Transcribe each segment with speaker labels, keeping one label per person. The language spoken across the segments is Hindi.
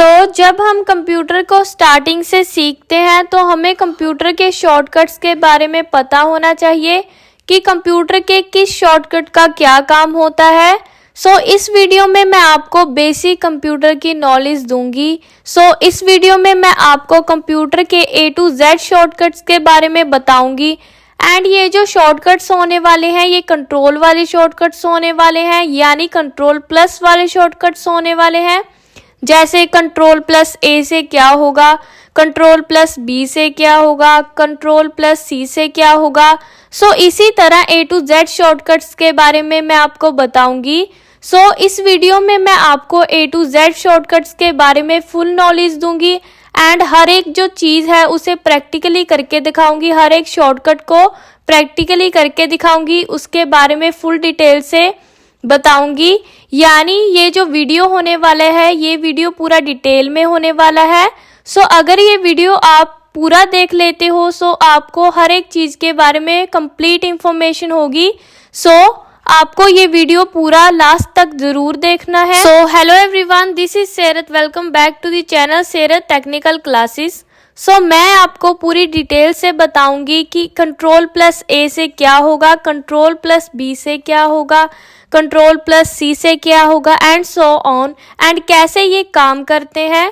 Speaker 1: जब हम कंप्यूटर को स्टार्टिंग से सीखते हैं तो हमें कंप्यूटर के शॉर्टकट्स के बारे में पता होना चाहिए कि कंप्यूटर के किस शॉर्टकट का क्या काम होता है। इस वीडियो में मैं आपको बेसिक कंप्यूटर की नॉलेज दूंगी। इस वीडियो में मैं आपको कंप्यूटर के A to Z शॉर्टकट्स के बारे में बताऊंगी। एंड ये जो शॉर्टकट्स होने वाले हैं ये कंट्रोल वाले शॉर्टकट्स होने वाले हैं, यानी कंट्रोल प्लस वाले शॉर्टकट्स होने वाले हैं। जैसे कंट्रोल प्लस A से क्या होगा, कंट्रोल प्लस B से क्या होगा, कंट्रोल प्लस C से क्या होगा। इसी तरह A to Z शॉर्टकट्स के बारे में मैं आपको बताऊंगी। इस वीडियो में मैं आपको A to Z शॉर्टकट्स के बारे में फुल नॉलेज दूंगी एंड हर एक जो चीज़ है उसे प्रैक्टिकली करके दिखाऊंगी। हर एक शॉर्टकट को प्रैक्टिकली करके दिखाऊंगी, उसके बारे में फुल डिटेल से बताऊंगी। यानी ये जो वीडियो होने वाला है ये वीडियो पूरा डिटेल में होने वाला है। अगर ये वीडियो आप पूरा देख लेते हो आपको हर एक चीज़ के बारे में कंप्लीट इंफॉर्मेशन होगी। आपको ये वीडियो पूरा लास्ट तक जरूर देखना है। Hello everyone, this is Serat. Welcome back to the channel Serat technical classes. मैं आपको पूरी डिटेल से बताऊंगी कि कंट्रोल प्लस A से क्या होगा, कंट्रोल प्लस B से क्या होगा, कंट्रोल प्लस C से क्या होगा एंड सो ऑन, एंड कैसे ये काम करते हैं।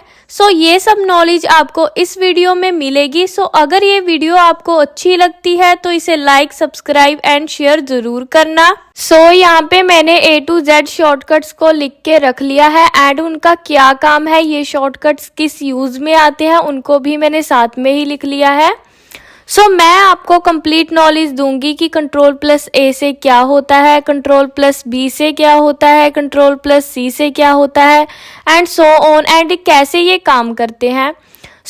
Speaker 1: ये सब नॉलेज आपको इस वीडियो में मिलेगी। अगर ये वीडियो आपको अच्छी लगती है तो इसे लाइक, सब्सक्राइब एंड शेयर जरूर करना। यहाँ पे मैंने A to Z शॉर्टकट्स को लिख के रख लिया है एंड उनका क्या काम है, ये शॉर्टकट्स किस यूज में आते हैं, उनको भी मैंने साथ में ही लिख लिया है। मैं आपको कंप्लीट नॉलेज दूंगी कि कंट्रोल प्लस A से क्या होता है, कंट्रोल प्लस B से क्या होता है, कंट्रोल प्लस C से क्या होता है एंड सो ऑन, एंड कैसे ये काम करते हैं।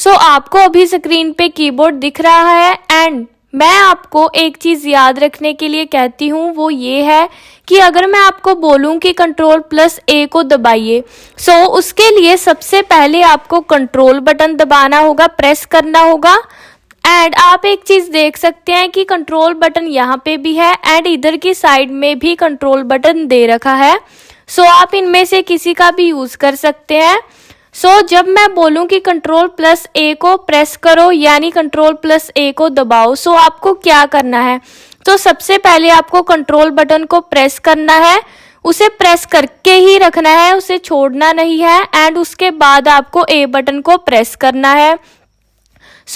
Speaker 1: आपको अभी स्क्रीन पे कीबोर्ड दिख रहा है एंड मैं आपको एक चीज़ याद रखने के लिए कहती हूँ, वो ये है कि अगर मैं आपको बोलूँ कि कंट्रोल प्लस A को दबाइए उसके लिए सबसे पहले आपको कंट्रोल बटन दबाना होगा, प्रेस करना होगा। एंड आप एक चीज़ देख सकते हैं कि कंट्रोल बटन यहाँ पे भी है एंड इधर की साइड में भी कंट्रोल बटन दे रखा है। आप इनमें से किसी का भी यूज़ कर सकते हैं। जब मैं बोलूँ कि कंट्रोल प्लस A को प्रेस करो यानी कंट्रोल प्लस A को दबाओ, आपको क्या करना है। सबसे पहले आपको कंट्रोल बटन को प्रेस करना है, उसे प्रेस करके ही रखना है, उसे छोड़ना नहीं है एंड उसके बाद आपको A बटन को प्रेस करना है।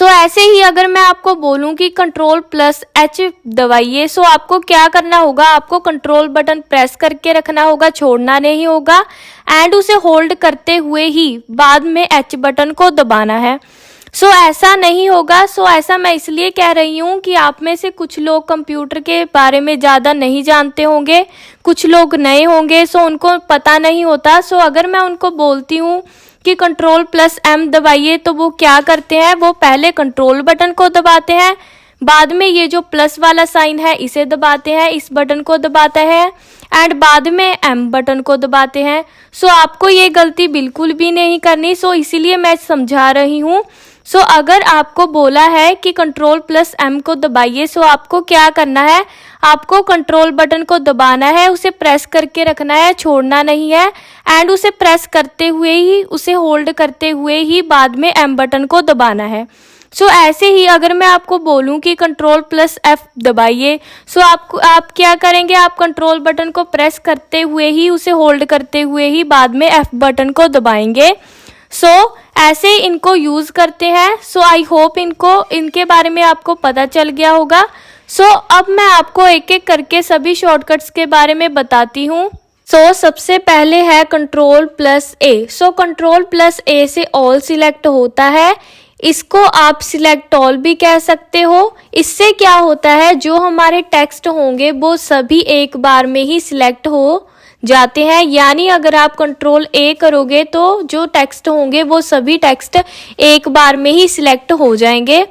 Speaker 1: ऐसे ही अगर मैं आपको बोलूं कि कंट्रोल प्लस H दबाइए आपको क्या करना होगा, आपको कंट्रोल बटन प्रेस करके रखना होगा, छोड़ना नहीं होगा एंड उसे होल्ड करते हुए ही बाद में H बटन को दबाना है। ऐसा नहीं होगा। ऐसा मैं इसलिए कह रही हूँ कि आप में से कुछ लोग कंप्यूटर के बारे में ज़्यादा नहीं जानते होंगे, कुछ लोग नए होंगे उनको पता नहीं होता। अगर मैं उनको बोलती हूँ कि कंट्रोल प्लस M दबाइए तो वो क्या करते हैं, वो पहले कंट्रोल बटन को दबाते हैं, बाद में ये जो प्लस वाला साइन है इसे दबाते हैं, इस बटन को दबाता है एंड बाद में M बटन को दबाते हैं। आपको ये गलती बिल्कुल भी नहीं करनी। इसीलिए मैं समझा रही हूँ। अगर आपको बोला है कि कंट्रोल प्लस M को दबाइए आपको क्या करना है, आपको कंट्रोल बटन को दबाना है, उसे प्रेस करके रखना है, छोड़ना नहीं है एंड उसे प्रेस करते हुए ही, उसे होल्ड करते हुए ही बाद में M बटन को दबाना है। ऐसे ही अगर मैं आपको बोलूं कि कंट्रोल प्लस F दबाइए आप क्या करेंगे, आप कंट्रोल बटन को प्रेस करते हुए ही, उसे होल्ड करते हुए ही बाद में F बटन को दबाएंगे। ऐसे इनको यूज करते हैं। आई होप इनके बारे में आपको पता चल गया होगा। अब मैं आपको एक एक करके सभी शॉर्टकट्स के बारे में बताती हूँ। सबसे पहले है control plus A। Control plus A से ऑल सिलेक्ट होता है, इसको आप सिलेक्ट ऑल भी कह सकते हो। इससे क्या होता है, जो हमारे टेक्स्ट होंगे वो सभी एक बार में ही सिलेक्ट हो जाते हैं। यानी अगर आप कंट्रोल A करोगे तो जो टेक्स्ट होंगे वो सभी टेक्स्ट एक बार में ही सिलेक्ट हो जाएंगे।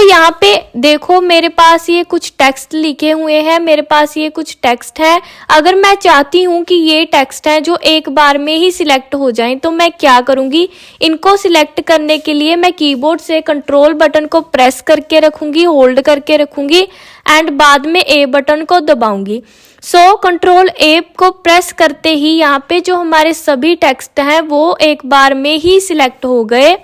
Speaker 1: यहाँ पे देखो मेरे पास ये कुछ टेक्स्ट लिखे हुए हैं, मेरे पास ये कुछ टेक्स्ट है। अगर मैं चाहती हूँ कि ये टेक्स्ट है जो एक बार में ही सिलेक्ट हो जाएं, तो मैं क्या करूँगी, इनको सिलेक्ट करने के लिए मैं कीबोर्ड से कंट्रोल बटन को प्रेस करके रखूँगी, होल्ड करके रखूँगी एंड बाद में ए बटन को दबाऊँगी। कंट्रोल ए को प्रेस करते ही यहाँ पे जो हमारे सभी टेक्स्ट हैं वो एक बार में ही सिलेक्ट हो गए।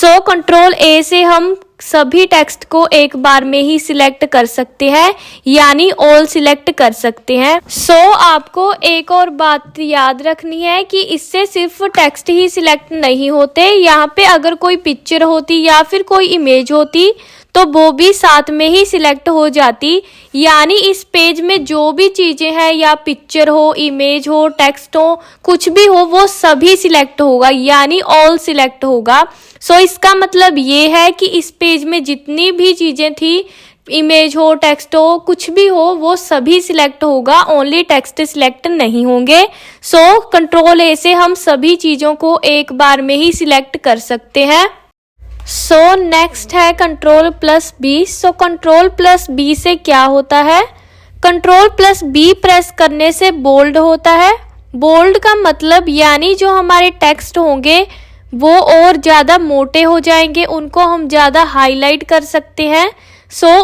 Speaker 1: कंट्रोल ए से हम सभी टेक्स्ट को एक बार में ही सिलेक्ट कर सकते हैं, यानी ऑल सिलेक्ट कर सकते हैं। आपको एक और बात याद रखनी है कि इससे सिर्फ टेक्स्ट ही सिलेक्ट नहीं होते, यहाँ पे अगर कोई पिक्चर होती या फिर कोई इमेज होती तो वो भी साथ में ही सिलेक्ट हो जाती। यानी इस पेज में जो भी चीजें हैं, या पिक्चर हो, इमेज हो, टेक्स्ट हो, कुछ भी हो, वो सभी सिलेक्ट होगा, यानी ऑल सिलेक्ट होगा। इसका मतलब ये है कि इस पेज में जितनी भी चीजें थी, इमेज हो, टेक्स्ट हो, कुछ भी हो, वो सभी सिलेक्ट होगा, ओनली टेक्स्ट सिलेक्ट नहीं होंगे। कंट्रोल ए से हम सभी चीजों को एक बार में ही सिलेक्ट कर सकते हैं। नेक्स्ट है control plus B. Control plus B से क्या होता है, कंट्रोल प्लस बी प्रेस करने से बोल्ड होता है। बोल्ड का मतलब यानी जो हमारे टेक्स्ट होंगे वो और ज़्यादा मोटे हो जाएंगे, उनको हम ज़्यादा हाईलाइट कर सकते हैं।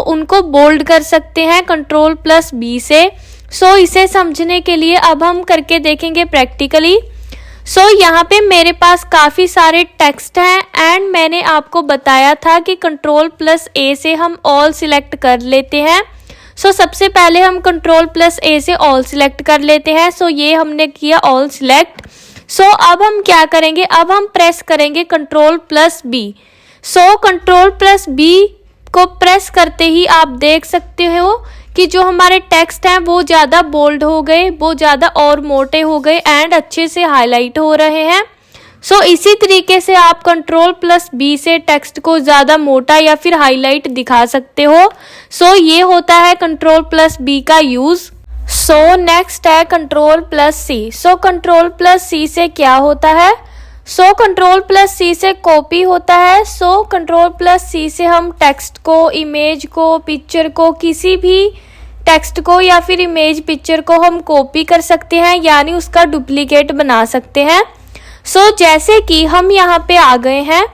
Speaker 1: उनको बोल्ड कर सकते हैं कंट्रोल प्लस बी से। इसे समझने के लिए अब हम करके देखेंगे प्रैक्टिकली। यहाँ पे मेरे पास काफ़ी सारे टेक्स्ट हैं एंड मैंने आपको बताया था कि कंट्रोल प्लस ए से हम ऑल सिलेक्ट कर लेते हैं। सबसे पहले हम कंट्रोल प्लस ए से ऑल सिलेक्ट कर लेते हैं। ये हमने किया ऑल सिलेक्ट। अब हम क्या करेंगे, अब हम प्रेस करेंगे control plus B. Control plus B को प्रेस करते ही आप देख सकते हो कि जो हमारे टेक्स्ट हैं वो ज़्यादा बोल्ड हो गए, वो ज़्यादा और मोटे हो गए एंड अच्छे से हाईलाइट हो रहे हैं। इसी तरीके से आप कंट्रोल प्लस बी से टेक्स्ट को ज़्यादा मोटा या फिर हाईलाइट दिखा सकते हो। ये होता है कंट्रोल प्लस बी का यूज़। नेक्स्ट है कंट्रोल प्लस सी। कंट्रोल प्लस सी से क्या होता है, कंट्रोल प्लस सी से कॉपी होता है। कंट्रोल प्लस सी से हम टेक्स्ट को, इमेज को, पिक्चर को, किसी भी टेक्स्ट को या फिर इमेज पिक्चर को हम कॉपी कर सकते हैं, यानी उसका डुप्लीकेट बना सकते हैं। जैसे कि हम यहाँ पे आ गए हैं।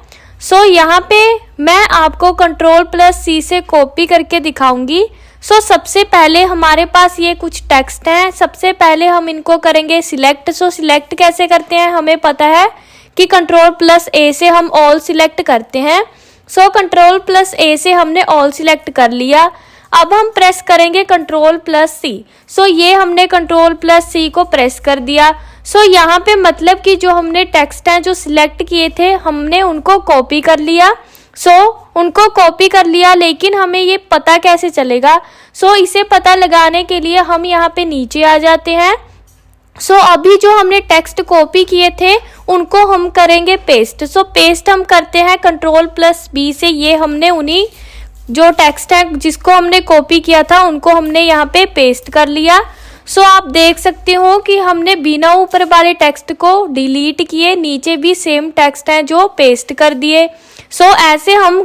Speaker 1: यहाँ पे मैं आपको कंट्रोल प्लस सी से कॉपी करके दिखाऊंगी। सबसे पहले हमारे पास ये कुछ टेक्स्ट हैं, सबसे पहले हम इनको करेंगे सिलेक्ट। सिलेक्ट कैसे करते हैं, हमें पता है कि कंट्रोल प्लस ए से हम ऑल सिलेक्ट करते हैं। कंट्रोल प्लस ए से हमने ऑल सिलेक्ट कर लिया। अब हम प्रेस करेंगे कंट्रोल प्लस सी। ये हमने कंट्रोल प्लस सी को प्रेस कर दिया। यहाँ पे मतलब कि जो हमने टेक्स्ट हैं जो सिलेक्ट किए थे, हमने उनको कॉपी कर लिया। उनको कॉपी कर लिया, लेकिन हमें ये पता कैसे चलेगा, इसे पता लगाने के लिए हम यहाँ पे नीचे आ जाते हैं। अभी जो हमने टेक्स्ट कॉपी किए थे उनको हम करेंगे पेस्ट। पेस्ट हम करते हैं कंट्रोल प्लस बी से। ये हमने उन्हीं जो टेक्स्ट है जिसको हमने कॉपी किया था उनको हमने यहाँ पे पेस्ट कर लिया। आप देख सकते हो कि हमने बिना ऊपर वाले टेक्स्ट को डिलीट किए नीचे भी सेम टेक्स्ट है जो पेस्ट कर दिए। ऐसे हम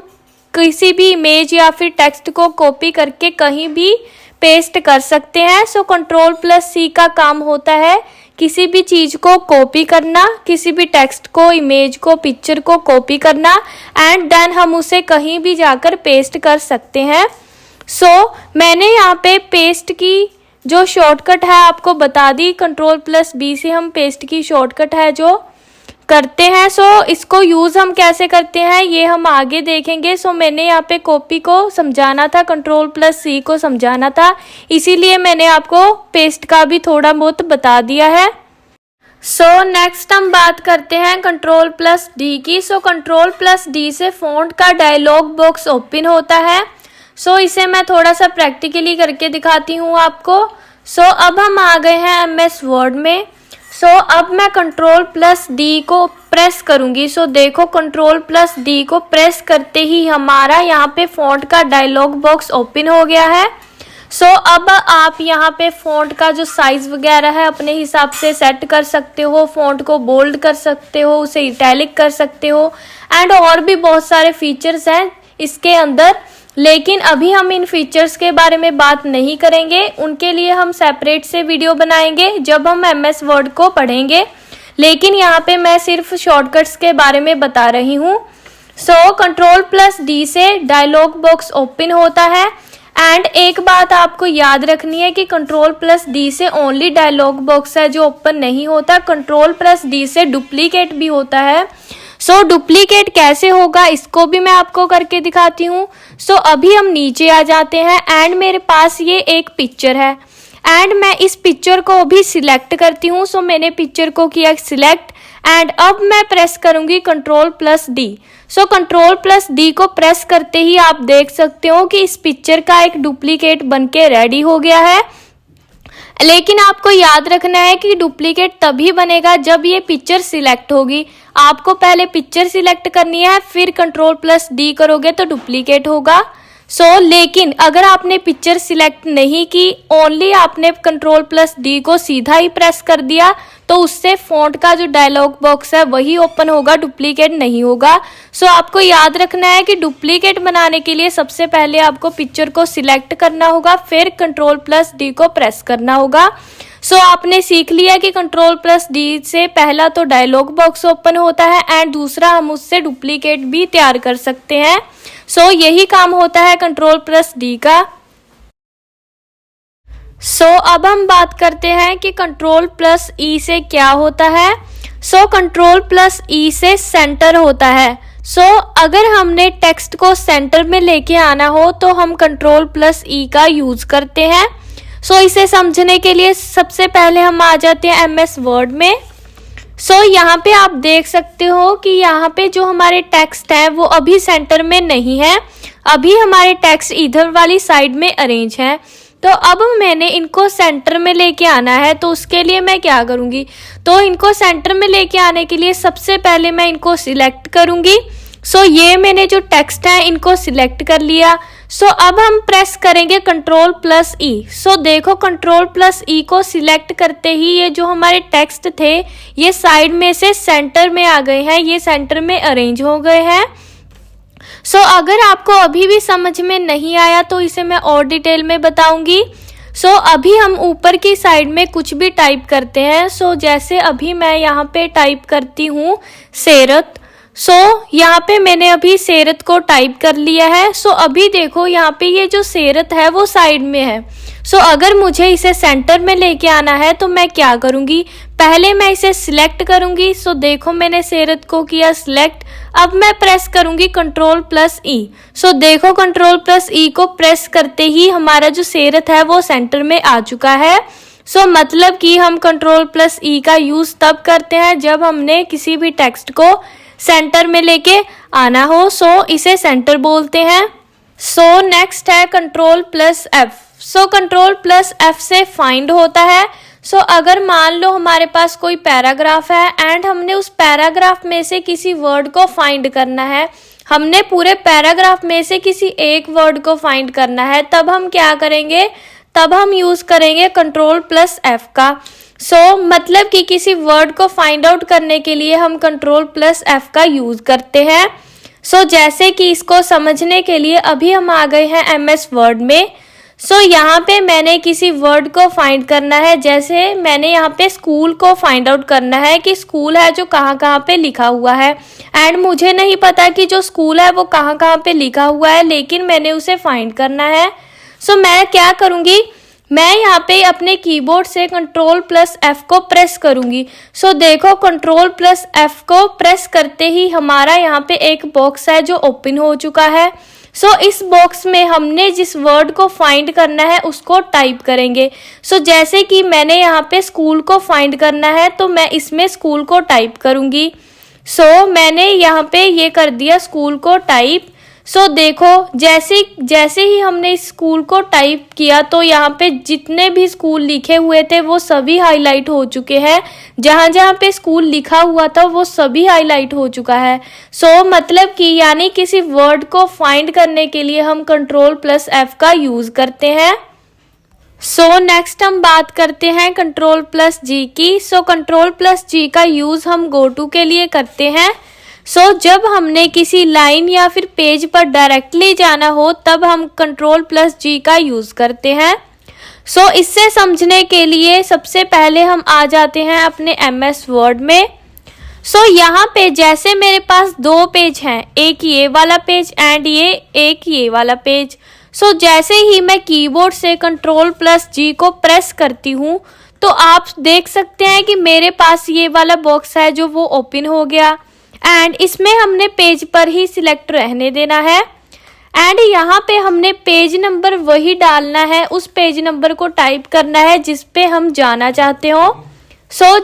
Speaker 1: किसी भी इमेज या फिर टेक्स्ट को कॉपी करके कहीं भी पेस्ट कर सकते हैं। कंट्रोल प्लस सी का काम होता है किसी भी चीज को कॉपी करना, किसी भी टेक्स्ट को, इमेज को, पिक्चर को कॉपी करना एंड देन हम उसे कहीं भी जाकर पेस्ट कर सकते हैं। मैंने यहाँ पे पेस्ट की जो शॉर्टकट है आपको बता दी। कंट्रोल प्लस बी से हम पेस्ट की शॉर्टकट है जो करते हैं। इसको यूज़ हम कैसे करते हैं ये हम आगे देखेंगे। मैंने यहाँ पे कॉपी को समझाना था, कंट्रोल प्लस सी को समझाना था, इसीलिए मैंने आपको पेस्ट का भी थोड़ा बहुत बता दिया है। नेक्स्ट हम बात करते हैं कंट्रोल प्लस डी की। कंट्रोल प्लस डी से फ़ॉन्ट का डायलॉग बॉक्स ओपन होता है। इसे मैं थोड़ा सा प्रैक्टिकली करके दिखाती हूँ आपको। अब हम आ गए हैं MS वर्ड में। अब मैं कंट्रोल प्लस डी को प्रेस करूंगी। देखो कंट्रोल प्लस डी को प्रेस करते ही हमारा यहाँ पे फ़ॉन्ट का डायलॉग बॉक्स ओपन हो गया है। अब आप यहाँ पे फ़ॉन्ट का जो साइज़ वगैरह है अपने हिसाब से सेट कर सकते हो। फ़ॉन्ट को बोल्ड कर सकते हो, उसे इटैलिक कर सकते हो एंड और भी बहुत सारे फीचर्स हैं। इसके अंदर, लेकिन अभी हम इन फीचर्स के बारे में बात नहीं करेंगे। उनके लिए हम सेपरेट से वीडियो बनाएंगे जब हम MS वर्ड को पढ़ेंगे, लेकिन यहाँ पे मैं सिर्फ शॉर्टकट्स के बारे में बता रही हूँ। Ctrl+D से डायलॉग बॉक्स ओपन होता है। एंड एक बात आपको याद रखनी है कि Ctrl+D से ओनली डायलॉग बॉक्स है जो ओपन नहीं होता, Ctrl+D से डुप्लीकेट भी होता है। डुप्लीकेट कैसे होगा इसको भी मैं आपको करके दिखाती हूँ। अभी हम नीचे आ जाते हैं एंड मेरे पास ये एक पिक्चर है एंड मैं इस पिक्चर को भी सिलेक्ट करती हूँ। मैंने पिक्चर को किया सिलेक्ट एंड अब मैं प्रेस करूंगी Ctrl+D। Ctrl+D को प्रेस करते ही आप देख सकते हो कि इस पिक्चर का एक डुप्लीकेट बनके रेडी हो गया है। लेकिन आपको याद रखना है कि डुप्लीकेट तभी बनेगा जब ये पिक्चर सिलेक्ट होगी। आपको पहले पिक्चर सिलेक्ट करनी है, फिर Ctrl+D करोगे तो डुप्लीकेट होगा। लेकिन अगर आपने पिक्चर सिलेक्ट नहीं की, ओनली आपने Ctrl+D को सीधा ही प्रेस कर दिया, तो उससे फॉन्ट का जो डायलॉग बॉक्स है वही ओपन होगा, डुप्लीकेट नहीं होगा। आपको याद रखना है कि डुप्लीकेट बनाने के लिए सबसे पहले आपको पिक्चर को सिलेक्ट करना होगा, फिर Ctrl+D को प्रेस करना होगा। आपने सीख लिया कि Ctrl+D से पहला तो डायलॉग बॉक्स ओपन होता है एंड दूसरा हम उससे डुप्लीकेट भी तैयार कर सकते हैं। यही काम होता है Ctrl+D का। अब हम बात करते हैं कि Ctrl+E से क्या होता है। Ctrl+E से सेंटर होता है। अगर हमने टेक्स्ट को सेंटर में लेके आना हो तो हम Ctrl+E का यूज करते हैं। इसे समझने के लिए सबसे पहले हम आ जाते हैं MS वर्ड में। यहाँ पे आप देख सकते हो कि यहाँ पे जो हमारे टेक्स्ट है वो अभी सेंटर में नहीं है, अभी हमारे टेक्स्ट इधर वाली साइड में अरेंज है। अब मैंने इनको सेंटर में लेके आना है, तो उसके लिए मैं क्या करूँगी, तो इनको सेंटर में लेके आने के लिए सबसे पहले मैं इनको सिलेक्ट करूँगी। ये मैंने जो टेक्स्ट है इनको सिलेक्ट कर लिया। अब हम प्रेस करेंगे Ctrl+E। देखो Ctrl+E को सिलेक्ट करते ही ये जो हमारे टेक्स्ट थे ये साइड में से सेंटर में आ गए हैं, ये सेंटर में अरेंज हो गए हैं। अगर आपको अभी भी समझ में नहीं आया तो इसे मैं और डिटेल में बताऊंगी। अभी हम ऊपर की साइड में कुछ भी टाइप करते हैं। जैसे अभी मैं यहाँ पे टाइप करती हूँ सेरत। यहाँ पे मैंने अभी सेरत को टाइप कर लिया है। अभी देखो यहाँ पे ये जो सेरत है वो साइड में है। अगर मुझे इसे सेंटर में लेके आना है तो मैं क्या करूँगी, पहले मैं इसे सिलेक्ट करूँगी। देखो मैंने सेरत को किया सिलेक्ट। अब मैं प्रेस करूँगी Ctrl+E। देखो Ctrl+E को प्रेस करते ही हमारा जो सेरत है वो सेंटर में आ चुका है। मतलब कि हम Ctrl+E का यूज तब करते हैं जब हमने किसी भी टेक्स्ट को सेंटर में लेके आना हो। इसे सेंटर बोलते हैं। नेक्स्ट है Ctrl+F। Ctrl+F से फाइंड होता है। अगर मान लो हमारे पास कोई पैराग्राफ है एंड हमने उस पैराग्राफ में से किसी वर्ड को फाइंड करना है, हमने पूरे पैराग्राफ में से किसी एक वर्ड को फाइंड करना है, तब हम क्या करेंगे, तब हम यूज करेंगे Ctrl+F का। मतलब कि किसी वर्ड को फाइंड आउट करने के लिए हम Ctrl+F का यूज करते हैं। जैसे कि इसको समझने के लिए अभी हम आ गए हैं MS वर्ड में। यहाँ पे मैंने किसी वर्ड को फाइंड करना है, जैसे मैंने यहाँ पे स्कूल को फाइंड आउट करना है कि स्कूल है जो कहाँ कहाँ पे लिखा हुआ है एंड मुझे नहीं पता कि जो स्कूल है वो कहाँ कहाँ पे लिखा हुआ है, लेकिन मैंने उसे फाइंड करना है। मैं क्या करूँगी, मैं यहाँ पे अपने कीबोर्ड से Ctrl+F को प्रेस करूँगी। देखो Ctrl+F को प्रेस करते ही हमारा यहाँ पे एक बॉक्स है जो ओपन हो चुका है। इस बॉक्स में हमने जिस वर्ड को फाइंड करना है उसको टाइप करेंगे। जैसे कि मैंने यहाँ पे स्कूल को फाइंड करना है तो मैं इसमें स्कूल को टाइप करूँगी। मैंने यहाँ पे ये कर दिया स्कूल को टाइप। देखो जैसे ही हमने इस स्कूल को टाइप किया तो यहाँ पे जितने भी स्कूल लिखे हुए थे वो सभी हाईलाइट हो चुके हैं। जहाँ जहाँ पे स्कूल लिखा हुआ था वो सभी हाईलाइट हो चुका है। मतलब कि यानी किसी वर्ड को फाइंड करने के लिए हम Ctrl+F का यूज करते हैं। नेक्स्ट हम बात करते हैं Ctrl+G की। Ctrl+G का यूज हम गो टू के लिए करते हैं। जब हमने किसी लाइन या फिर पेज पर डायरेक्टली जाना हो तब हम Ctrl+G का यूज़ करते हैं। इससे समझने के लिए सबसे पहले हम आ जाते हैं अपने MS वर्ड में। यहाँ पे जैसे मेरे पास दो पेज हैं, एक ये वाला पेज एंड एक ये वाला पेज। जैसे ही मैं कीबोर्ड से Ctrl+G को प्रेस करती हूँ तो आप देख सकते हैं कि मेरे पास ये वाला बॉक्स है जो वो ओपन हो गया एंड इसमें हमने पेज पर ही सिलेक्ट रहने देना है एंड यहाँ पे हमने पेज नंबर वही डालना है, उस पेज नंबर को टाइप करना है जिस पे हम जाना चाहते हो।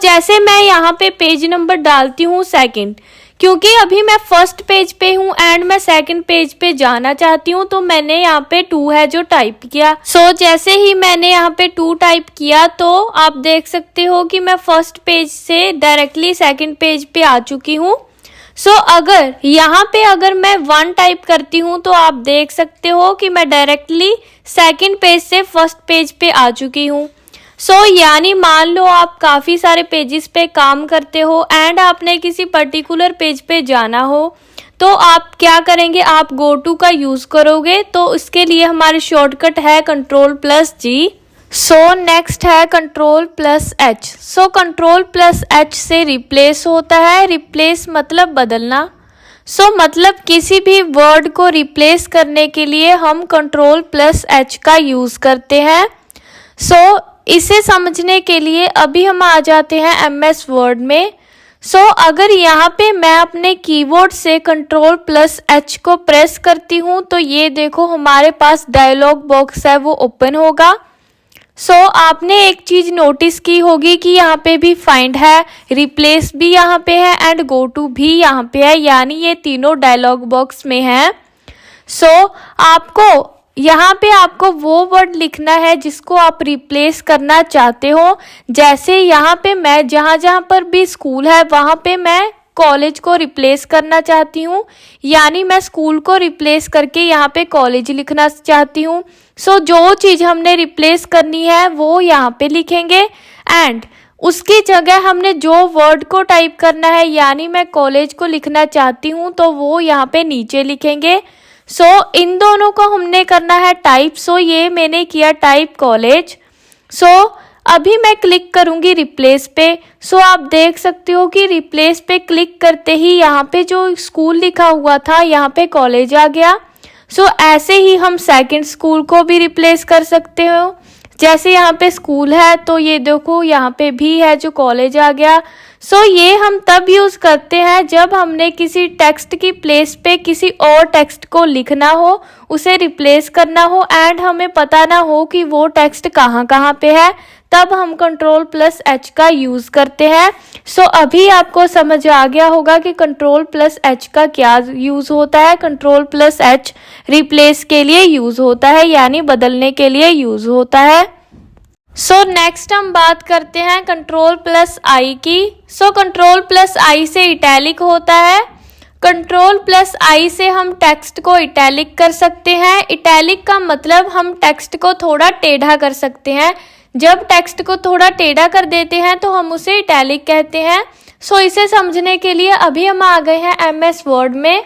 Speaker 1: जैसे मैं यहाँ पे पेज नंबर डालती हूँ 2, क्योंकि अभी मैं फर्स्ट पेज पे हूँ एंड मैं 2nd पेज पे जाना चाहती हूँ तो मैंने यहाँ पे 2 है जो टाइप किया। जैसे ही मैंने यहाँ पे 2 टाइप किया तो आप देख सकते हो कि मैं फर्स्ट पेज से डायरेक्टली 2nd पेज पे आ चुकी हूँ। अगर यहाँ पे अगर मैं 1 टाइप करती हूँ तो आप देख सकते हो कि मैं डायरेक्टली 2nd पेज से फर्स्ट पेज पे आ चुकी हूँ। यानी मान लो आप काफ़ी सारे पेजेस पे काम करते हो एंड आपने किसी पर्टिकुलर पेज पे जाना हो तो आप क्या करेंगे, आप गो टू का यूज़ करोगे। तो इसके लिए हमारी शॉर्टकट है Ctrl+G। नेक्स्ट है Ctrl+H। Ctrl+H से रिप्लेस होता है, रिप्लेस मतलब बदलना। मतलब किसी भी वर्ड को रिप्लेस करने के लिए हम Ctrl+H का यूज़ करते हैं। इसे समझने के लिए अभी हम आ जाते हैं MS वर्ड में। अगर यहाँ पे मैं अपने कीबोर्ड से Ctrl+H को प्रेस करती हूँ तो ये देखो हमारे पास डायलॉग बॉक्स है वो ओपन होगा। आपने एक चीज़ नोटिस की होगी कि यहाँ पे भी फाइंड है, रिप्लेस भी यहाँ पे है एंड गो टू भी यहाँ पे है, यानी ये तीनों डायलॉग बॉक्स में है। आपको यहाँ पे आपको वो वर्ड लिखना है जिसको आप रिप्लेस करना चाहते हो। जैसे यहाँ पे मैं जहाँ पर भी स्कूल है वहाँ पे मैं कॉलेज को रिप्लेस करना चाहती हूँ, यानी मैं स्कूल को रिप्लेस करके यहाँ पे कॉलेज लिखना चाहती हूँ। जो चीज़ हमने रिप्लेस करनी है वो यहाँ पे लिखेंगे एंड उसकी जगह हमने जो वर्ड को टाइप करना है, यानी मैं कॉलेज को लिखना चाहती हूँ तो वो यहाँ पे नीचे लिखेंगे। इन दोनों को हमने करना है टाइप। ये मैंने किया टाइप कॉलेज। अभी मैं क्लिक करूंगी रिप्लेस पे। आप देख सकते हो कि रिप्लेस पे क्लिक करते ही यहाँ पे जो स्कूल लिखा हुआ था यहाँ पे कॉलेज आ गया। ऐसे ही हम 2nd स्कूल को भी रिप्लेस कर सकते हो। जैसे यहाँ पे स्कूल है तो ये देखो यहाँ पे भी है जो कॉलेज आ गया। ये हम तब यूज़ करते हैं जब हमने किसी टेक्स्ट की प्लेस पे किसी और टेक्स्ट को लिखना हो, उसे रिप्लेस करना हो एंड हमें पता ना हो कि वो टेक्स्ट कहाँ पे है, तब हम Ctrl+H का यूज़ करते हैं। अभी आपको समझ आ गया होगा कि Ctrl+H का क्या यूज़ होता है। Ctrl+H रिप्लेस के लिए यूज़ होता है, यानी बदलने के लिए यूज़ होता है। नेक्स्ट हम बात करते हैं Ctrl+I की। Ctrl+I से इटैलिक होता है। Ctrl+I से हम टेक्स्ट को इटैलिक कर सकते हैं। इटैलिक का मतलब हम टेक्स्ट को थोड़ा टेढ़ा कर सकते हैं। जब टेक्स्ट को थोड़ा टेढ़ा कर देते हैं तो हम उसे इटैलिक कहते हैं। इसे समझने के लिए अभी हम आ गए हैं MS वर्ड में।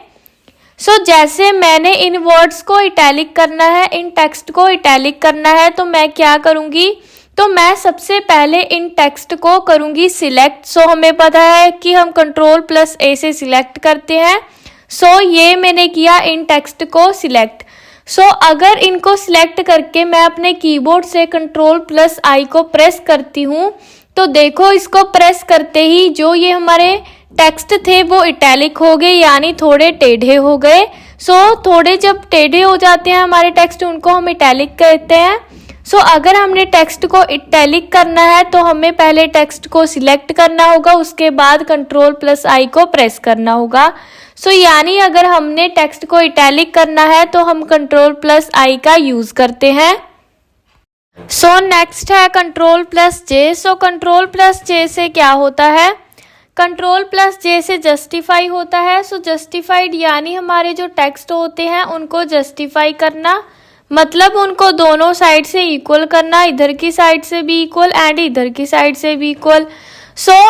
Speaker 1: जैसे मैंने इन वर्ड्स को इटैलिक करना है, इन टेक्स्ट को इटैलिक करना है तो मैं क्या करूँगी, तो मैं सबसे पहले इन टेक्स्ट को करूँगी सिलेक्ट। हमें पता है कि हम Ctrl+A से सिलेक्ट करते हैं। ये मैंने किया इन टेक्स्ट को सिलेक्ट। अगर इनको सिलेक्ट करके मैं अपने कीबोर्ड से Ctrl+I को प्रेस करती हूँ तो देखो इसको प्रेस करते ही जो ये हमारे टेक्स्ट थे वो इटैलिक हो गए, यानी थोड़े टेढ़े हो गए। थोड़े जब टेढ़े हो जाते हैं हमारे टेक्स्ट, उनको हम इटैलिक कहते हैं। अगर हमने टेक्स्ट को इटैलिक करना है तो हमें पहले टेक्स्ट को सिलेक्ट करना होगा, उसके बाद Ctrl+I को प्रेस करना होगा। यानी अगर हमने टेक्स्ट को इटैलिक करना है तो हम Ctrl+I का यूज़ करते हैं। नेक्स्ट है Ctrl+J। Ctrl+J से क्या होता है, Ctrl+J से जस्टिफाई होता है। जस्टिफाइड यानी हमारे जो टेक्स्ट होते हैं उनको जस्टिफाई करना, मतलब उनको दोनों साइड से इक्वल करना, इधर की साइड से भी इक्वल एंड इधर की साइड से भी इक्वल।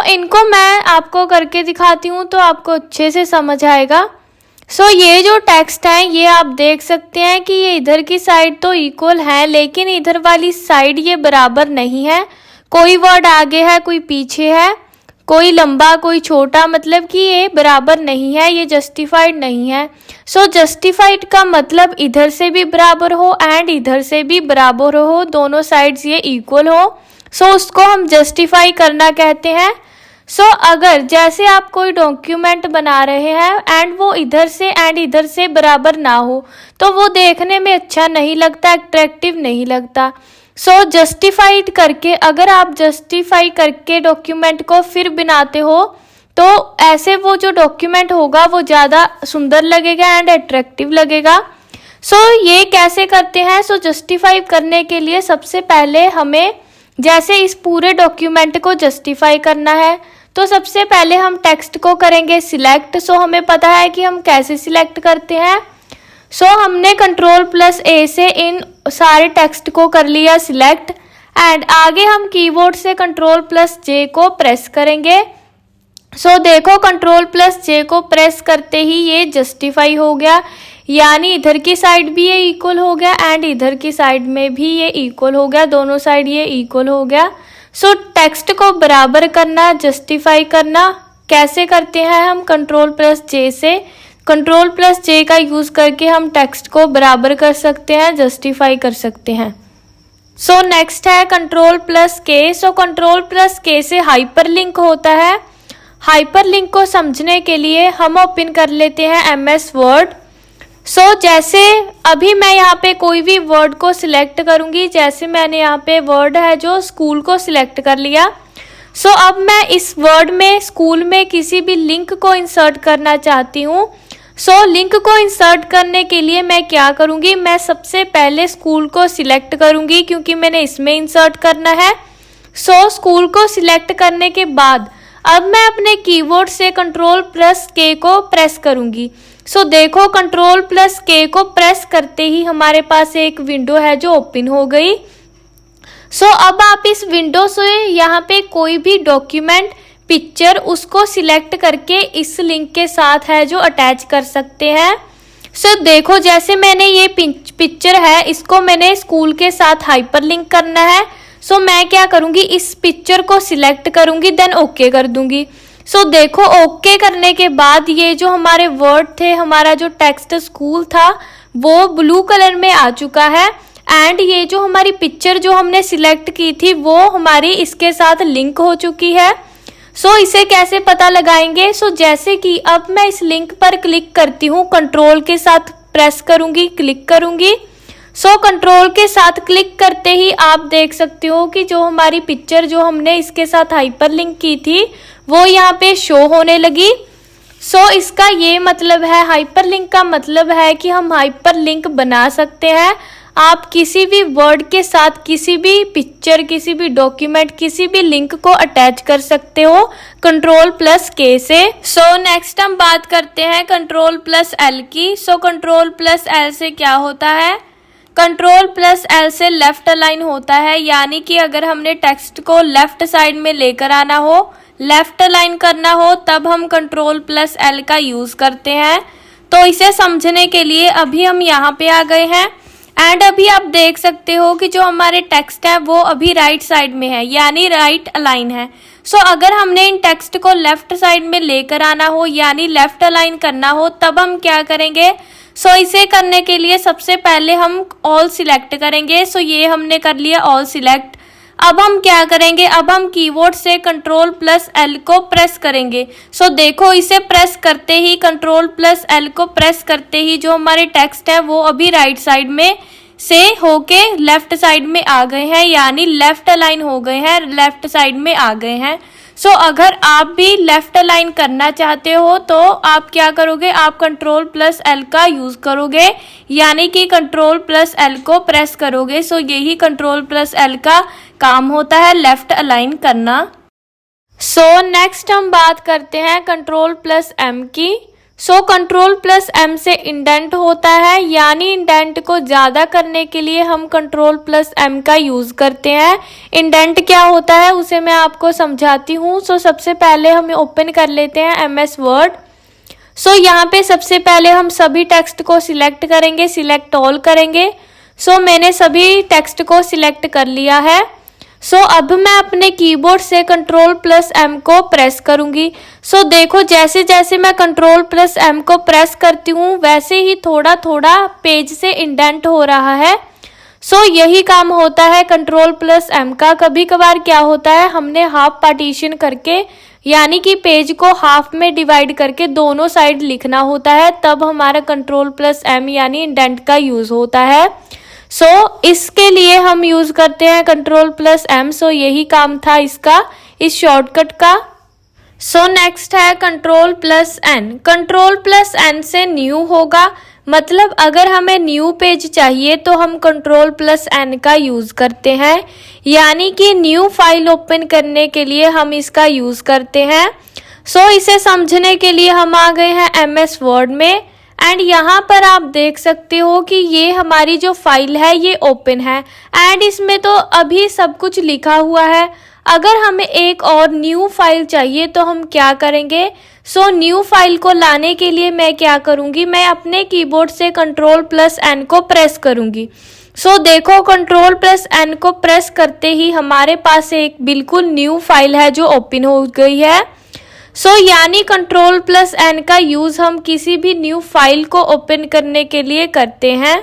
Speaker 1: इनको मैं आपको करके दिखाती हूँ तो आपको अच्छे से समझ आएगा। ये जो टेक्स्ट है ये आप देख सकते हैं कि ये इधर की साइड तो इक्वल है, लेकिन इधर वाली साइड ये बराबर नहीं है। कोई वर्ड आगे है, कोई पीछे है, कोई लंबा कोई छोटा, मतलब कि ये बराबर नहीं है, ये जस्टिफाइड नहीं है। जस्टिफाइड का मतलब इधर से भी बराबर हो एंड इधर से भी बराबर हो, दोनों साइड्स ये इक्वल हो। उसको हम जस्टिफाई करना कहते हैं। अगर जैसे आप कोई डॉक्यूमेंट बना रहे हैं एंड वो इधर से एंड इधर से बराबर ना हो तो वो देखने में अच्छा नहीं लगता, अट्रैक्टिव नहीं लगता। जस्टिफाइड करके, अगर आप जस्टिफाई करके डॉक्यूमेंट को फिर बनाते हो तो ऐसे वो जो डॉक्यूमेंट होगा वो ज़्यादा सुंदर लगेगा एंड अट्रैक्टिव लगेगा। ये कैसे करते हैं? जस्टिफाई करने के लिए सबसे पहले हमें जैसे इस पूरे डॉक्यूमेंट को जस्टिफाई करना है तो सबसे पहले हम टेक्स्ट को करेंगे सिलेक्ट। हमें पता है कि हम कैसे सिलेक्ट करते हैं। हमने Ctrl+A से इन सारे टेक्स्ट को कर लिया सिलेक्ट एंड आगे हम कीबोर्ड से Ctrl+J को प्रेस करेंगे। देखो Ctrl+J को प्रेस करते ही ये जस्टिफाई हो गया, यानी इधर की साइड भी ये इक्वल हो गया एंड इधर की साइड में भी ये इक्वल हो गया, दोनों साइड ये इक्वल हो गया। टेक्स्ट को बराबर करना, जस्टिफाई करना कैसे करते हैं? हम Ctrl+J से, Ctrl+J का यूज़ करके हम टेक्स्ट को बराबर कर सकते हैं, जस्टिफाई कर सकते हैं। नेक्स्ट है Ctrl+K। Ctrl+K से हाइपरलिंक होता है। हाइपरलिंक को समझने के लिए हम ओपन कर लेते हैं MS वर्ड। जैसे अभी मैं यहाँ पे कोई भी वर्ड को सिलेक्ट करूँगी, जैसे मैंने यहाँ पे वर्ड है जो स्कूल को सिलेक्ट कर लिया। अब मैं इस वर्ड में स्कूल में किसी भी लिंक को इंसर्ट करना चाहती हूँ। लिंक को इंसर्ट करने के लिए मैं क्या करूँगी? मैं सबसे पहले स्कूल को सिलेक्ट करूँगी क्योंकि मैंने इसमें इंसर्ट करना है। स्कूल को सिलेक्ट करने के बाद अब मैं अपने कीबोर्ड से Ctrl+K को प्रेस करूँगी। देखो Ctrl+K को प्रेस करते ही हमारे पास एक विंडो है जो ओपन हो गई। अब आप इस विंडो से यहाँ पे कोई भी डॉक्यूमेंट, पिक्चर, उसको सिलेक्ट करके इस लिंक के साथ है जो अटैच कर सकते हैं। देखो जैसे मैंने ये पिक्चर है, इसको मैंने स्कूल के साथ हाइपरलिंक करना है। मैं क्या करूँगी? इस पिक्चर को सिलेक्ट करूँगी, देन ओके कर दूँगी। देखो ओके करने के बाद ये जो हमारे वर्ड थे, हमारा जो टेक्स्ट स्कूल था वो ब्लू कलर में आ चुका है एंड ये जो हमारी पिक्चर जो हमने सिलेक्ट की थी वो हमारी इसके साथ लिंक हो चुकी है। इसे कैसे पता लगाएंगे? जैसे कि अब मैं इस लिंक पर क्लिक करती हूँ, कंट्रोल के साथ प्रेस करूँगी, क्लिक करूँगी। कंट्रोल के साथ क्लिक करते ही आप देख सकते हो कि जो हमारी पिक्चर जो हमने इसके साथ हाइपरलिंक की थी वो यहाँ पे शो होने लगी। इसका ये मतलब है, हाइपरलिंक का मतलब है कि हम हाइपरलिंक बना सकते हैं। आप किसी भी वर्ड के साथ किसी भी पिक्चर, किसी भी डॉक्यूमेंट, किसी भी लिंक को अटैच कर सकते हो Ctrl+K से। नेक्स्ट हम बात करते हैं Ctrl+L की। Ctrl+L से क्या होता है? Ctrl+L से लेफ्ट अलाइन होता है, यानी कि अगर हमने टेक्स्ट को लेफ्ट साइड में लेकर आना हो, लेफ्ट अलाइन करना हो, तब हम Ctrl+L का यूज़ करते हैं। तो इसे समझने के लिए अभी हम यहाँ पे आ गए हैं एंड अभी आप देख सकते हो कि जो हमारे टेक्स्ट है वो अभी राइट साइड में है, यानी राइट अलाइन है। अगर हमने इन टेक्स्ट को लेफ्ट साइड में लेकर आना हो, यानी लेफ्ट अलाइन करना हो, तब हम क्या करेंगे? इसे करने के लिए सबसे पहले हम ऑल सिलेक्ट करेंगे। ये हमने कर लिया ऑल सिलेक्ट। अब हम क्या करेंगे? अब हम कीबोर्ड से Ctrl+L को प्रेस करेंगे। देखो इसे प्रेस करते ही, Ctrl+L को प्रेस करते ही जो हमारे टेक्स्ट है वो अभी राइट साइड में से होके लेफ्ट साइड में आ गए हैं, यानी लेफ्ट अलाइन हो गए हैं, लेफ्ट साइड में आ गए हैं। अगर आप भी लेफ्ट अलाइन करना चाहते हो तो आप क्या करोगे? आप Ctrl+L का यूज़ करोगे, यानी कि Ctrl+L को प्रेस करोगे। यही Ctrl+L का काम होता है, लेफ्ट अलाइन करना। नेक्स्ट हम बात करते हैं Ctrl+M की। सो कंट्रोल प्लस एम से इंडेंट होता है, यानी इंडेंट को ज़्यादा करने के लिए हम कंट्रोल प्लस एम का यूज़ करते हैं। इंडेंट क्या होता है उसे मैं आपको समझाती हूँ। सो सबसे पहले हम ओपन कर लेते हैं एमएस वर्ड। सो यहाँ पे सबसे पहले हम सभी टेक्स्ट को सिलेक्ट करेंगे, सिलेक्ट ऑल करेंगे। सो मैंने सभी टेक्स्ट को सिलेक्ट कर लिया है। सो अब मैं अपने कीबोर्ड से कंट्रोल प्लस एम को प्रेस करूंगी। सो देखो जैसे जैसे मैं कंट्रोल प्लस एम को प्रेस करती हूँ वैसे ही थोड़ा थोड़ा पेज से इंडेंट हो रहा है। सो यही काम होता है कंट्रोल प्लस एम का। कभी कभार क्या होता है, हमने हाफ पार्टीशन करके यानी कि पेज को हाफ में डिवाइड करके दोनों साइड लिखना होता है, तब हमारा कंट्रोल प्लस एम यानी इंडेंट का यूज होता है। सो इसके लिए हम यूज करते हैं कंट्रोल प्लस एम। सो यही काम था इसका, इस शॉर्टकट का। सो नेक्स्ट है control plus N. Control plus N से न्यू होगा, मतलब अगर हमें न्यू पेज चाहिए तो हम कंट्रोल प्लस एन का यूज करते हैं, यानी कि न्यू फाइल ओपन करने के लिए हम इसका यूज करते हैं। सो इसे समझने के लिए हम आ गए हैं एमएस वर्ड में एंड यहाँ पर आप देख सकते हो कि ये हमारी जो फाइल है ये ओपन है एंड इसमें तो अभी सब कुछ लिखा हुआ है। अगर हमें एक और न्यू फाइल चाहिए तो हम क्या करेंगे? सो न्यू फाइल को लाने के लिए मैं क्या करूंगी, मैं अपने कीबोर्ड से कंट्रोल प्लस एन को प्रेस करूंगी। सो देखो कंट्रोल प्लस एन को प्रेस करते ही हमारे पास एक बिल्कुल न्यू फाइल है जो ओपन हो गई है। सो यानी कंट्रोल प्लस एन का यूज हम किसी भी न्यू फाइल को ओपन करने के लिए करते हैं।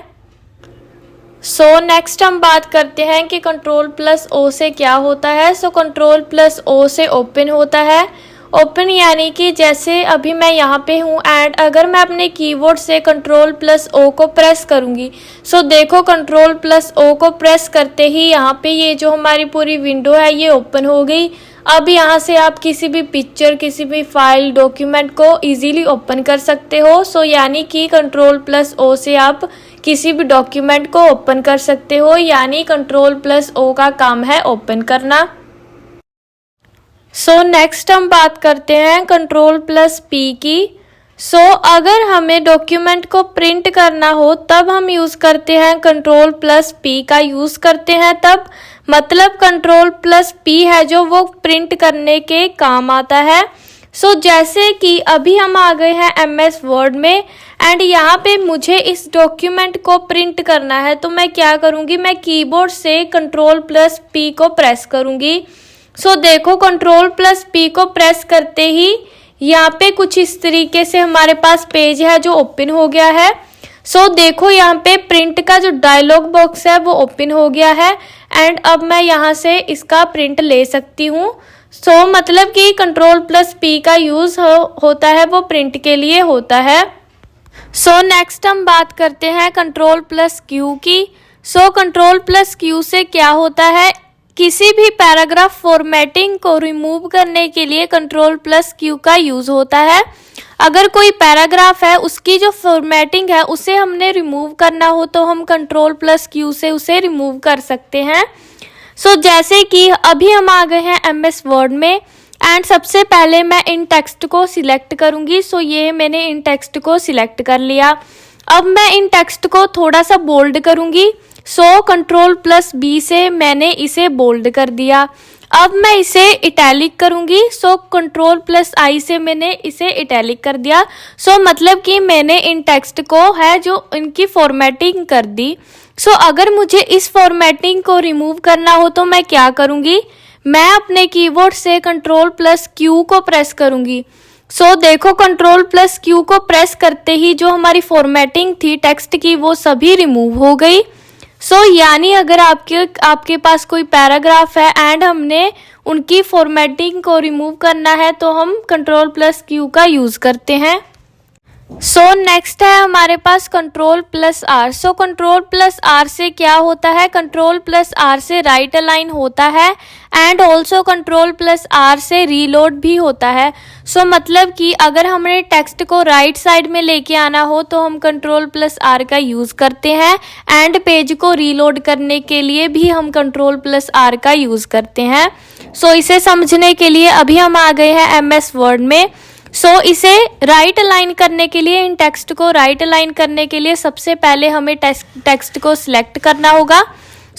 Speaker 1: सो नेक्स्ट हम बात करते हैं कि कंट्रोल प्लस ओ से क्या होता है। सो कंट्रोल प्लस ओ से ओपन होता है। ओपन यानी कि जैसे अभी मैं यहाँ पे हूँ एंड अगर मैं अपने कीबोर्ड से कंट्रोल प्लस ओ को प्रेस करूँगी, सो देखो कंट्रोल प्लस ओ को प्रेस करते ही यहाँ पे ये जो हमारी पूरी विंडो है ये ओपन हो गई। अब यहाँ से आप किसी भी पिक्चर, किसी भी फाइल, डॉक्यूमेंट को इजीली ओपन कर सकते हो। सो यानी कि कंट्रोल प्लस ओ से आप किसी भी डॉक्यूमेंट को ओपन कर सकते हो, यानी कंट्रोल प्लस ओ का काम है ओपन करना। सो नेक्स्ट हम बात करते हैं कंट्रोल प्लस पी की। सो अगर हमें डॉक्यूमेंट को प्रिंट करना हो तब हम यूज़ करते हैं कंट्रोल प्लस पी का यूज़ करते हैं तब, मतलब कंट्रोल प्लस पी है जो वो प्रिंट करने के काम आता है। सो जैसे कि अभी हम आ गए हैं एमएस वर्ड में एंड यहाँ पे मुझे इस डॉक्यूमेंट को प्रिंट करना है तो मैं क्या करूँगी, मैं कीबोर्ड से कंट्रोल प्लस पी को प्रेस करूँगी। सो देखो कंट्रोल प्लस पी को प्रेस करते ही यहाँ पे कुछ इस तरीके से हमारे पास पेज है जो ओपन हो गया है। सो देखो यहाँ पे प्रिंट का जो डायलॉग बॉक्स है वो ओपन हो गया है एंड अब मैं यहाँ से इसका प्रिंट ले सकती हूँ। सो मतलब कि कंट्रोल प्लस पी का यूज़ होता है वो प्रिंट के लिए होता है। सो नेक्स्ट हम बात करते हैं कंट्रोल प्लस क्यू की। सो कंट्रोल प्लस क्यू से क्या होता है, किसी भी पैराग्राफ फॉर्मेटिंग को रिमूव करने के लिए कंट्रोल प्लस क्यू का यूज़ होता है। अगर कोई पैराग्राफ है उसकी जो फॉर्मेटिंग है उसे हमने रिमूव करना हो तो हम कंट्रोल प्लस क्यू से उसे रिमूव कर सकते हैं। सो जैसे कि अभी हम आ गए हैं एमएस वर्ड में एंड सबसे पहले मैं इन टेक्स्ट को सिलेक्ट करूंगी। सो ये मैंने इन टेक्स्ट को सिलेक्ट कर लिया। अब मैं इन टेक्स्ट को थोड़ा सा बोल्ड करूंगी। सो कंट्रोल प्लस बी से मैंने इसे बोल्ड कर दिया। अब मैं इसे इटैलिक करूंगी। सो कंट्रोल प्लस आई से मैंने इसे इटैलिक कर दिया। सो मतलब कि मैंने इन टेक्स्ट को है जो इनकी फॉर्मेटिंग कर दी। सो अगर मुझे इस फॉर्मेटिंग को रिमूव करना हो तो मैं क्या करूंगी, मैं अपने कीबोर्ड से कंट्रोल प्लस क्यू को प्रेस करूंगी। सो देखो कंट्रोल प्लस क्यू को प्रेस करते ही जो हमारी फॉर्मेटिंग थी टेक्स्ट की वो सभी रिमूव हो गई। सो यानी अगर आपके पास कोई पैराग्राफ है एंड हमने उनकी फॉर्मेटिंग को रिमूव करना है तो हम कंट्रोल प्लस क्यू का यूज़ करते हैं। सो नेक्स्ट है हमारे पास control plus R. So control plus R से क्या होता है, कंट्रोल प्लस आर से राइट अलाइन होता है and also control plus R से रीलोड भी होता है। सो मतलब कि अगर हमें टेक्स्ट को राइट साइड में लेके आना हो तो हम कंट्रोल प्लस आर का यूज़ करते हैं एंड पेज को रीलोड करने के लिए भी हम कंट्रोल प्लस आर का यूज़ करते हैं। सो इसे समझने के लिए अभी हम आ गए हैं एमएस वर्ड में। इसे राइट अलाइन करने के लिए, इन टेक्स्ट को राइट अलाइन करने के लिए सबसे पहले हमें टेक्स्ट को सिलेक्ट करना होगा।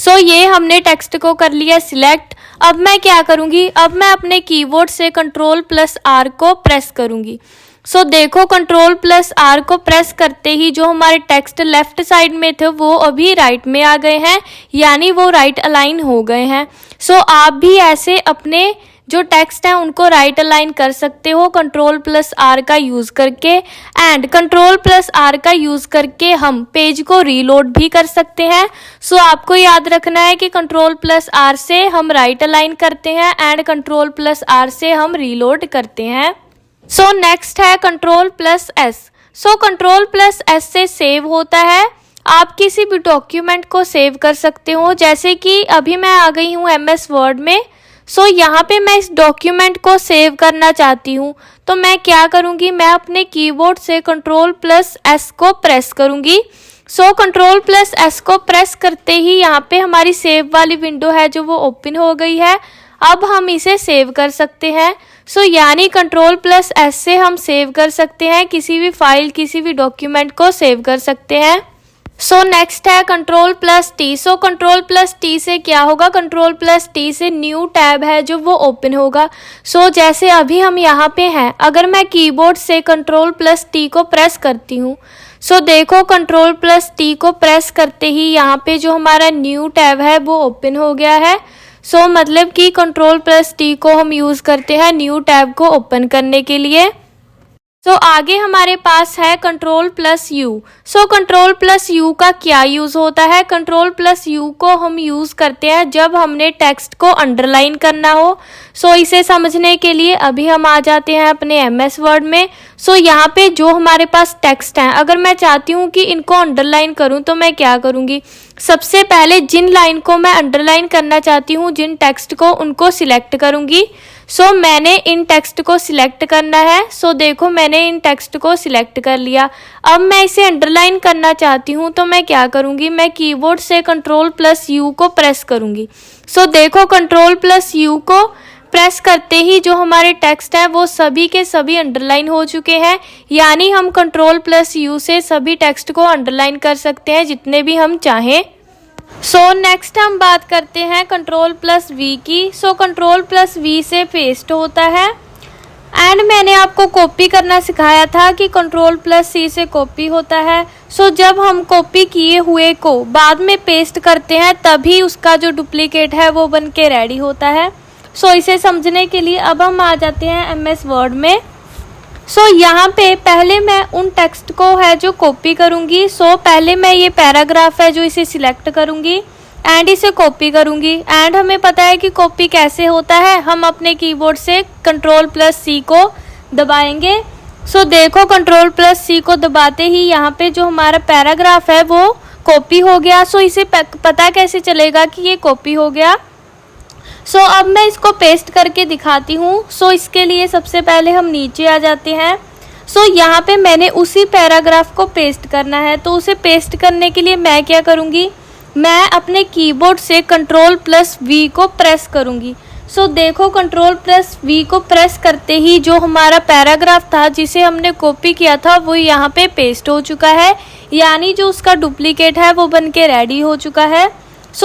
Speaker 1: ये हमने टेक्स्ट को कर लिया सिलेक्ट। अब मैं क्या करूँगी, अब मैं अपने कीबोर्ड से Ctrl+R को प्रेस करूँगी। देखो Ctrl+R को प्रेस करते ही जो हमारे टेक्स्ट लेफ्ट साइड में थे वो अभी राइट में आ गए हैं, यानी वो राइट अलाइन हो गए हैं। आप भी ऐसे अपने जो टेक्स्ट हैं उनको राइट अलाइन कर सकते हो Ctrl+R का यूज़ करके। एंड Ctrl+R का यूज़ करके हम पेज को रीलोड भी कर सकते हैं। आपको याद रखना है कि Ctrl+R से हम राइट अलाइन करते हैं एंड Ctrl+R से हम रीलोड करते हैं। नेक्स्ट है Ctrl+S। Ctrl+S से सेव होता है। आप किसी भी डॉक्यूमेंट को सेव कर सकते हो, जैसे कि अभी मैं आ गई हूँ MS वर्ड में। यहाँ पे मैं इस डॉक्यूमेंट को सेव करना चाहती हूँ, तो मैं क्या करूँगी, मैं अपने कीबोर्ड से Ctrl+S को प्रेस करूँगी। Ctrl+S को प्रेस करते ही यहाँ पे हमारी सेव वाली विंडो है जो वो ओपन हो गई है। अब हम इसे सेव कर सकते हैं। यानी Ctrl+S से हम सेव कर सकते हैं, किसी भी फाइल, किसी भी डॉक्यूमेंट को सेव कर सकते हैं। नेक्स्ट है Ctrl+T। Ctrl+T से क्या होगा, Ctrl+T से न्यू टैब है जो वो ओपन होगा। जैसे अभी हम यहाँ पे हैं, अगर मैं कीबोर्ड से Ctrl+T को प्रेस करती हूँ, देखो Ctrl+T को प्रेस करते ही यहाँ पे जो हमारा न्यू टैब है वो ओपन हो गया है। मतलब कि Ctrl+T को हम यूज़ करते हैं न्यू टैब को ओपन करने के लिए। आगे हमारे पास है Ctrl+U। Ctrl+U का क्या यूज़ होता है, Ctrl+U को हम यूज़ करते हैं जब हमने टेक्स्ट को अंडरलाइन करना हो। इसे समझने के लिए अभी हम आ जाते हैं अपने MS वर्ड में। यहाँ पे जो हमारे पास टेक्स्ट हैं, अगर मैं चाहती हूँ कि इनको अंडरलाइन करूँ तो मैं क्या करूँगी, सबसे पहले जिन लाइन को मैं अंडरलाइन करना चाहती हूँ, जिन टेक्स्ट को, उनको सिलेक्ट करूँगी। मैंने इन टेक्स्ट को सिलेक्ट करना है। देखो मैंने इन टेक्स्ट को सिलेक्ट कर लिया। अब मैं इसे अंडरलाइन करना चाहती हूँ तो मैं क्या करूँगी, मैं कीबोर्ड से Ctrl+U को प्रेस करूँगी। देखो Ctrl+U को प्रेस करते ही जो हमारे टेक्स्ट हैं वो सभी के सभी अंडरलाइन हो चुके हैं, यानी हम Ctrl+U से सभी टेक्स्ट को अंडरलाइन कर सकते हैं जितने भी हम चाहें। नेक्स्ट हम बात करते हैं Ctrl+V की। Ctrl+V से पेस्ट होता है। एंड मैंने आपको कॉपी करना सिखाया था कि Ctrl+C से कॉपी होता है। जब हम कॉपी किए हुए को बाद में पेस्ट करते हैं तभी उसका जो डुप्लीकेट है वो बन के रेडी होता है। इसे समझने के लिए अब हम आ जाते हैं MS वर्ड में। यहाँ पे पहले मैं उन टेक्स्ट को है जो कॉपी करूँगी। पहले मैं ये पैराग्राफ है जो इसे सिलेक्ट करूँगी एंड इसे कॉपी करूँगी। एंड हमें पता है कि कॉपी कैसे होता है, हम अपने कीबोर्ड से Ctrl+C को दबाएंगे। देखो Ctrl+C को दबाते ही यहाँ पे जो हमारा पैराग्राफ है वो कॉपी हो गया। इसे पता कैसे चलेगा कि ये कॉपी हो गया। अब मैं इसको पेस्ट करके दिखाती हूँ। इसके लिए सबसे पहले हम नीचे आ जाते हैं। यहाँ पे मैंने उसी पैराग्राफ को पेस्ट करना है, तो उसे पेस्ट करने के लिए मैं क्या करूँगी, मैं अपने कीबोर्ड से Ctrl+V को प्रेस करूँगी। देखो Ctrl+V को प्रेस करते ही जो हमारा पैराग्राफ था जिसे हमने कॉपी किया था वो यहाँ पे पेस्ट हो चुका है, यानी जो उसका डुप्लीकेट है वो बन के रेडी हो चुका है।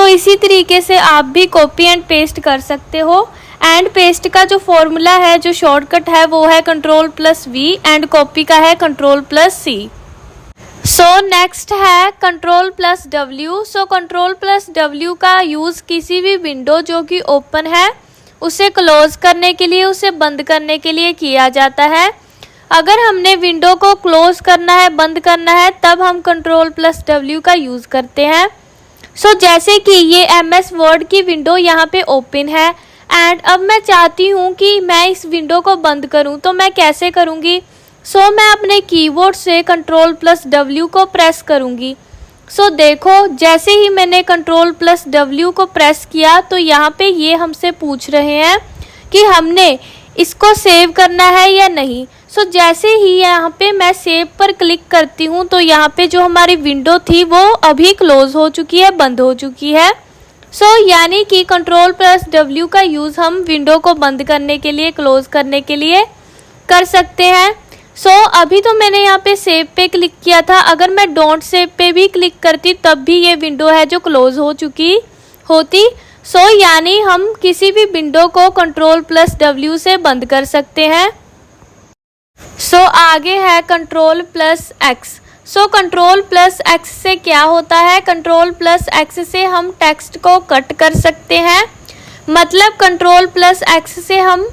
Speaker 1: इसी तरीके से आप भी कॉपी एंड पेस्ट कर सकते हो। एंड पेस्ट का जो फॉर्मूला है, जो शॉर्टकट है वो है Ctrl+V एंड कॉपी का है Ctrl+C। नेक्स्ट है Ctrl+W। Ctrl+W का यूज़ किसी भी विंडो जो कि ओपन है उसे क्लोज करने के लिए, उसे बंद करने के लिए किया जाता है। अगर हमने विंडो को क्लोज करना है, बंद करना है, तब हम Ctrl+W का यूज़ करते हैं। जैसे कि ये MS वर्ड की विंडो यहाँ पे ओपन है एंड अब मैं चाहती हूँ कि मैं इस विंडो को बंद करूँ, तो मैं कैसे करूँगी। मैं अपने कीबोर्ड से Ctrl+W को प्रेस करूँगी। देखो जैसे ही मैंने Ctrl+W को प्रेस किया तो यहाँ पे ये हमसे पूछ रहे हैं कि हमने इसको सेव करना है या नहीं। जैसे ही यहाँ पे मैं सेव पर क्लिक करती हूँ तो यहाँ पे जो हमारी विंडो थी वो अभी क्लोज हो चुकी है, बंद हो चुकी है। यानी कि Ctrl+W का यूज़ हम विंडो को बंद करने के लिए, क्लोज करने के लिए कर सकते हैं। अभी तो मैंने यहाँ पे सेव पे क्लिक किया था, अगर मैं डोंट सेव पे भी क्लिक करती तब भी ये विंडो है जो क्लोज हो चुकी होती। यानी हम किसी भी विंडो को Ctrl+W से बंद कर सकते हैं। आगे है Ctrl+X। Ctrl+X से क्या होता है? Ctrl+X से हम टेक्स्ट को कट कर सकते हैं। मतलब Ctrl+X से हम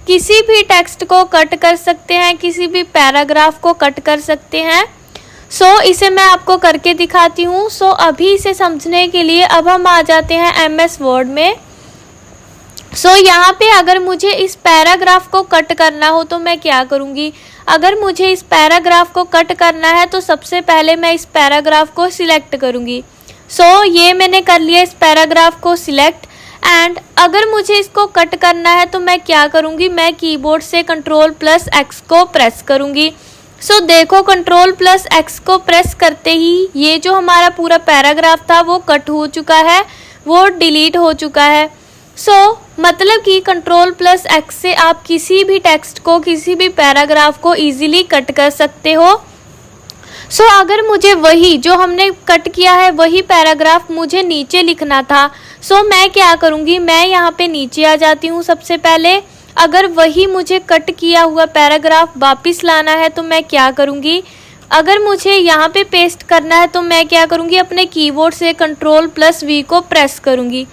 Speaker 1: किसी भी टेक्स्ट को कट कर सकते हैं, किसी भी पैराग्राफ को कट कर सकते हैं। इसे मैं आपको करके दिखाती हूँ। अभी इसे समझने के लिए अब हम आ जाते हैं MS वर्ड में। यहाँ पे अगर मुझे इस पैराग्राफ को कट करना हो तो मैं क्या करूँगी? अगर मुझे इस पैराग्राफ को कट करना है तो सबसे पहले मैं इस पैराग्राफ को सिलेक्ट करूँगी। ये मैंने कर लिया इस पैराग्राफ को सिलेक्ट। एंड अगर मुझे इसको कट करना है तो मैं क्या करूँगी? मैं कीबोर्ड से Ctrl+X को प्रेस करूँगी। देखो Ctrl+X को प्रेस करते ही ये जो हमारा पूरा पैराग्राफ था वो कट हो चुका है, वो डिलीट हो चुका है। मतलब कि Ctrl+X से आप किसी भी टेक्स्ट को, किसी भी पैराग्राफ को इजीली कट कर सकते हो। अगर मुझे वही जो हमने कट किया है वही पैराग्राफ मुझे नीचे लिखना था, मैं क्या करूँगी? मैं यहाँ पे नीचे आ जाती हूँ सबसे पहले। अगर वही मुझे कट किया हुआ पैराग्राफ वापस लाना है तो मैं क्या करूँगी? अगर मुझे यहाँ पे पेस्ट करना है तो मैं क्या करूँगी? अपने कीबोर्ड से Ctrl+V को प्रेस करूँगी।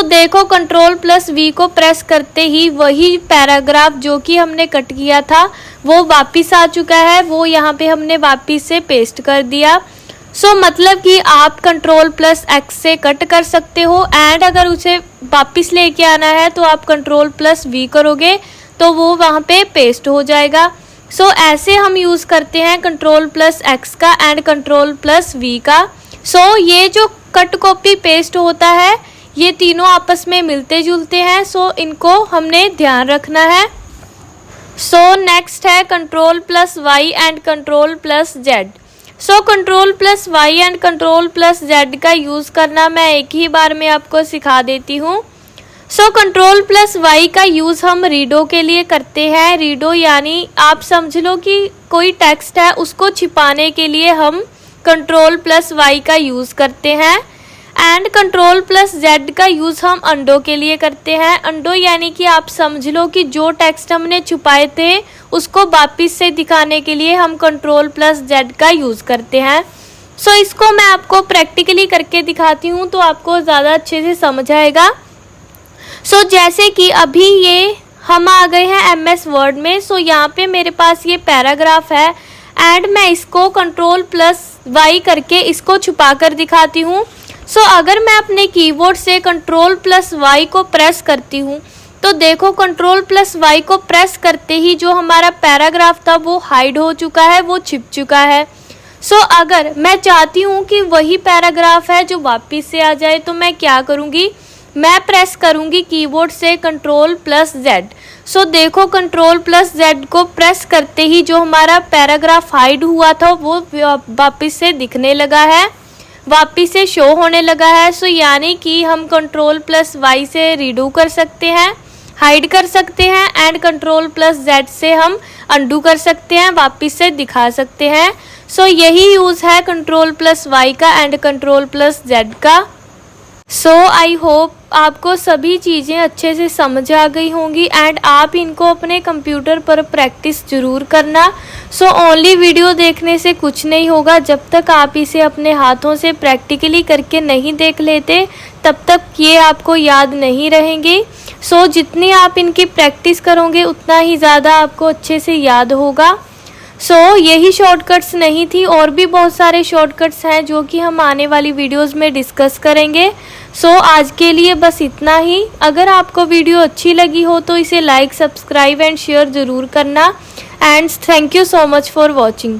Speaker 1: देखो Ctrl+V को प्रेस करते ही वही पैराग्राफ जो कि हमने कट किया था वो वापस आ चुका है, वो यहाँ पे हमने वापस से पेस्ट कर दिया। मतलब कि आप Ctrl+X से कट कर सकते हो एंड अगर उसे वापस लेके आना है तो आप Ctrl+V करोगे तो वो वहाँ पे पेस्ट हो जाएगा। ऐसे हम यूज़ करते हैं Ctrl+X का एंड Ctrl+V का। ये जो कट कॉपी पेस्ट होता है ये तीनों आपस में मिलते जुलते हैं, इनको हमने ध्यान रखना है। नेक्स्ट है Ctrl+Y and Ctrl+Z। Ctrl+Y and Ctrl+Z का यूज़ करना मैं एक ही बार में आपको सिखा देती हूँ। Ctrl+Y का यूज़ हम रीडो के लिए करते हैं। रीडो यानी आप समझ लो कि कोई टेक्स्ट है उसको छिपाने के लिए हम Ctrl+Y का यूज़ करते हैं। एंड Ctrl+Z का यूज़ हम अंडो के लिए करते हैं। अंडो यानी कि आप समझ लो कि जो टेक्स्ट हमने छुपाए थे उसको वापस से दिखाने के लिए हम Ctrl+Z का यूज़ करते हैं। इसको मैं आपको प्रैक्टिकली करके दिखाती हूँ तो आपको ज़्यादा अच्छे से समझ आएगा। जैसे कि अभी ये हम आ गए हैं MS वर्ड में। यहाँ पे मेरे पास ये पैराग्राफ है एंड मैं इसको Ctrl+Y करके इसको छुपा कर दिखाती हूँ। अगर मैं अपने कीबोर्ड से Ctrl+Y को प्रेस करती हूँ तो देखो Ctrl+Y को प्रेस करते ही जो हमारा पैराग्राफ था वो हाइड हो चुका है, वो छिप चुका है। अगर मैं चाहती हूँ कि वही पैराग्राफ है जो वापस से आ जाए तो मैं क्या करूँगी? मैं प्रेस करूँगी कीबोर्ड से Ctrl+Z। देखो Ctrl+Z को प्रेस करते ही जो हमारा पैराग्राफ हाइड हुआ था वो वापस से दिखने लगा है, वापस से शो होने लगा है। यानी कि हम Ctrl+Y से रीडू कर सकते हैं, हाइड कर सकते हैं एंड Ctrl+Z से हम अंडू कर सकते हैं, वापस से दिखा सकते हैं। यही यूज़ है Ctrl+Y का एंड Ctrl+Z का। आई होप आपको सभी चीज़ें अच्छे से समझ आ गई होंगी एंड आप इनको अपने कंप्यूटर पर प्रैक्टिस ज़रूर करना। ओनली वीडियो देखने से कुछ नहीं होगा, जब तक आप इसे अपने हाथों से प्रैक्टिकली करके नहीं देख लेते तब तक ये आपको याद नहीं रहेंगे। जितनी आप इनकी प्रैक्टिस करोगे उतना ही ज़्यादा आपको अच्छे से याद होगा। यही शॉर्टकट्स नहीं थी, और भी बहुत सारे शॉर्टकट्स हैं जो कि हम आने वाली वीडियोस में डिस्कस करेंगे। आज के लिए बस इतना ही। अगर आपको वीडियो अच्छी लगी हो तो इसे लाइक, सब्सक्राइब एंड शेयर ज़रूर करना। And thank you so much for watching.